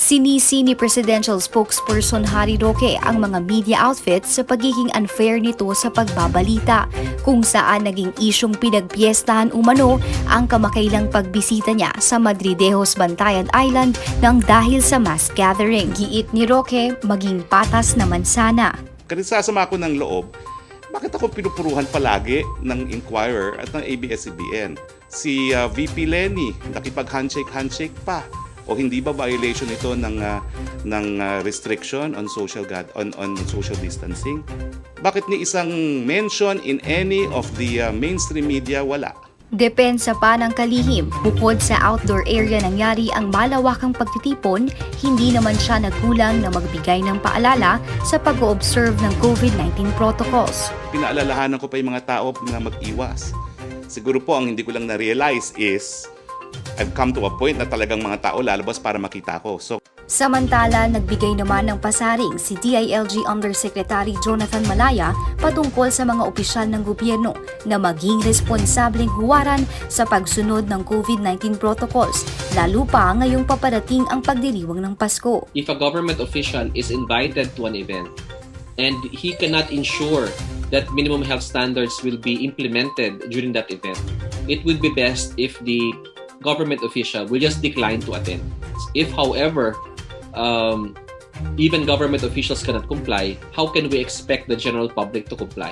Sinisi ni Presidential Spokesperson Harry Roque ang mga media outfits sa pagiging unfair nito sa pagbabalita, kung saan naging isyong pinagpiestahan umano ang kamakailang pagbisita niya sa Madridejos Bantayan Island nang dahil sa mass gathering. Giit ni Roque, maging patas naman sana. Kasi sasama ko ng loob, bakit ako pinupuruhan palagi ng Inquirer at ng ABS-CBN? Si VP Lenny, nakipag-handshake pa. O hindi ba violation ito ng restriction on social distancing? Bakit ni isang mention in any of the mainstream media wala? Depensa pa ng kalihim, bukod sa outdoor area nangyari ang malawakang pagtitipon, hindi naman siya nagkulang na magbigay ng paalala sa pag-o-observe ng COVID-19 protocols. Pinaalalahanan ko pa yung mga tao na mag-iwas. Siguro po ang hindi ko lang na-realize is I've come to a point na talagang mga tao lalabas para makita ko. Samantala, nagbigay naman ng pasaring si DILG Undersecretary Jonathan Malaya patungkol sa mga opisyal ng gobyerno na maging responsableng huwaran sa pagsunod ng COVID-19 protocols, lalo pa ngayong paparating ang pagdiriwang ng Pasko. If a government official is invited to an event and he cannot ensure that minimum health standards will be implemented during that event, it would be best if the government official will just decline to attend. If, however, even government officials cannot comply, how can we expect the general public to comply?